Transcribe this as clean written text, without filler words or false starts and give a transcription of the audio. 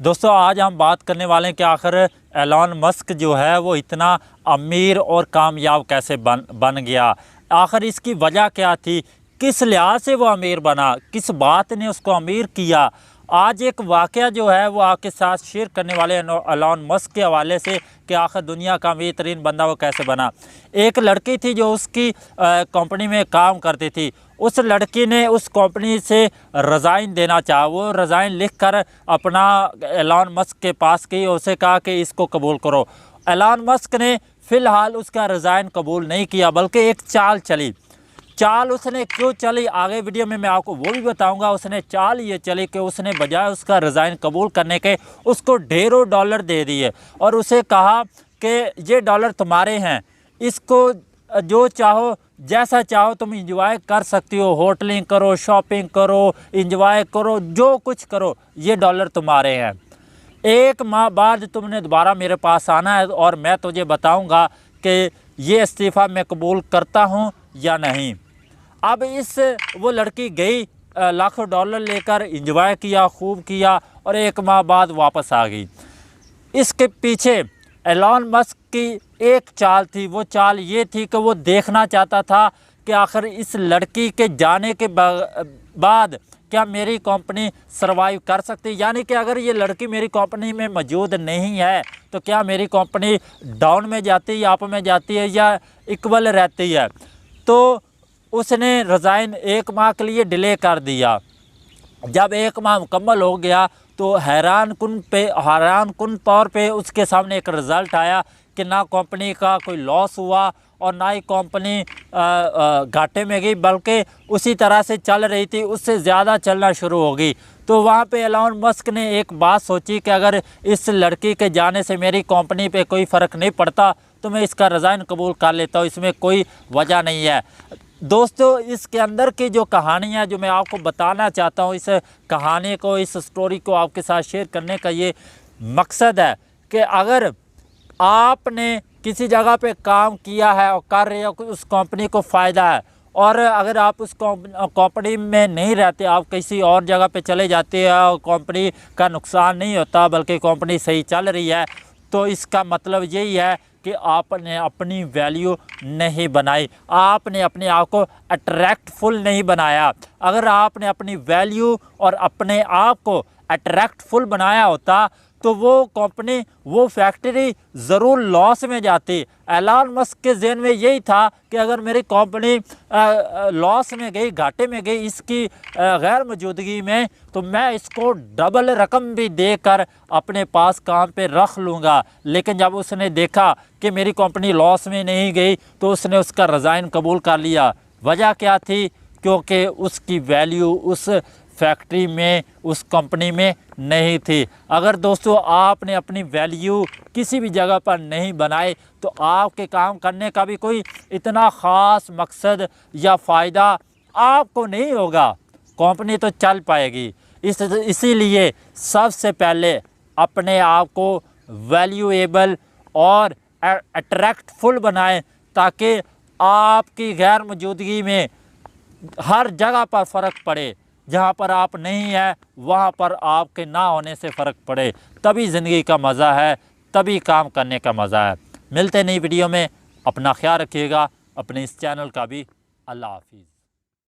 दोस्तों आज हम बात करने वाले हैं कि आखिर एलॉन मस्क जो है वो इतना अमीर और कामयाब कैसे बन गया। आखिर इसकी वजह क्या थी, किस लिहाज से वो अमीर बना, किस बात ने उसको अमीर किया। आज एक वाक़या जो है वो आपके साथ शेयर करने वाले एलॉन मस्क के हवाले से कि आखिर दुनिया का अमीर तरीन बंदा वो कैसे बना। एक लड़की थी जो उसकी कंपनी में काम करती थी। उस लड़की ने उस कंपनी से रिज़ाइन देना चाहा। वो रिज़ाइन लिख कर अपना एलॉन मस्क के पास गई, उसे कहा कि इसको कबूल करो। एलॉन मस्क ने फ़िलहाल उसका रिज़ाइन कबूल नहीं किया, बल्कि एक चाल चली। चाल उसने क्यों चली, आगे वीडियो में मैं आपको वो भी बताऊंगा। उसने चाल ये चली कि उसने बजाय उसका रिज़ाइन कबूल करने के उसको ढेरों डॉलर दे दिए और उसे कहा कि ये डॉलर तुम्हारे हैं, इसको जो चाहो जैसा चाहो तुम इंजॉय कर सकती हो, होटलिंग करो, शॉपिंग करो, इंजॉय करो, जो कुछ करो, ये डॉलर तुम्हारे हैं। 1 माह बाद तुमने दोबारा मेरे पास आना है और मैं तुझे बताऊंगा कि ये इस्तीफ़ा मैं कबूल करता हूँ या नहीं। अब वो लड़की गई, लाखों डॉलर लेकर इंजॉय किया, खूब किया और 1 माह बाद वापस आ गई। इसके पीछे एलॉन मस्क की एक चाल थी। वो चाल ये थी कि वो देखना चाहता था कि आखिर इस लड़की के जाने के बाद क्या मेरी कंपनी सरवाइव कर सकती है, यानी कि अगर ये लड़की मेरी कंपनी में मौजूद नहीं है तो क्या मेरी कंपनी डाउन में जाती है या अप में जाती है या इक्वल रहती है। तो उसने रिज़ाइन 1 माह के लिए डिले कर दिया। जब 1 माह मुकम्मल हो गया तो हैरान कुन तौर पे उसके सामने एक रिज़ल्ट आया कि ना कंपनी का कोई लॉस हुआ और ना ही कंपनी घाटे में गई, बल्कि उसी तरह से चल रही थी, उससे ज़्यादा चलना शुरू हो गई। तो वहाँ पे एलॉन मस्क ने एक बात सोची कि अगर इस लड़की के जाने से मेरी कंपनी पे कोई फ़र्क नहीं पड़ता तो मैं इसका रिज़ाइन कबूल कर लेता हूँ, इसमें कोई वजह नहीं है। दोस्तों इसके अंदर की जो कहानी है जो मैं आपको बताना चाहता हूँ, इस कहानी को, इस स्टोरी को आपके साथ शेयर करने का ये मकसद है कि अगर आपने किसी जगह पे काम किया है और कर रहे हो, उस कंपनी को फ़ायदा है, और अगर आप उस कंपनी में नहीं रहते, आप किसी और जगह पे चले जाते हैं और कंपनी का नुकसान नहीं होता बल्कि कंपनी सही चल रही है, तो इसका मतलब यही है कि आपने अपनी वैल्यू नहीं बनाई, आपने अपने आप को अट्रैक्टफुल नहीं बनाया। अगर आपने अपनी वैल्यू और अपने आप को अट्रैक्टफुल बनाया होता तो वो कंपनी, वो फैक्ट्री ज़रूर लॉस में जाती। एलॉन मस्क के ज़हन में यही था कि अगर मेरी कंपनी लॉस में गई, घाटे में गई इसकी गैर मौजूदगी में, तो मैं इसको डबल रकम भी देकर अपने पास काम पे रख लूँगा। लेकिन जब उसने देखा कि मेरी कंपनी लॉस में नहीं गई तो उसने उसका रिज़ाइन कबूल कर लिया। वजह क्या थी? क्योंकि उसकी वैल्यू उस फैक्ट्री में, उस कंपनी में नहीं थी। अगर दोस्तों आपने अपनी वैल्यू किसी भी जगह पर नहीं बनाए तो आपके काम करने का भी कोई इतना ख़ास मकसद या फ़ायदा आपको नहीं होगा, कंपनी तो चल पाएगी। इसीलिए सबसे पहले अपने आप को वैल्यूएबल और अट्रैक्टफुल बनाएं ताकि आपकी गैर मौजूदगी में हर जगह पर फ़र्क पड़े। जहाँ पर आप नहीं है वहाँ पर आपके ना होने से फ़र्क पड़े, तभी ज़िंदगी का मज़ा है, तभी काम करने का मज़ा है। मिलते नई वीडियो में, अपना ख्याल रखिएगा, अपने इस चैनल का भी। अल्लाह हाफिज़।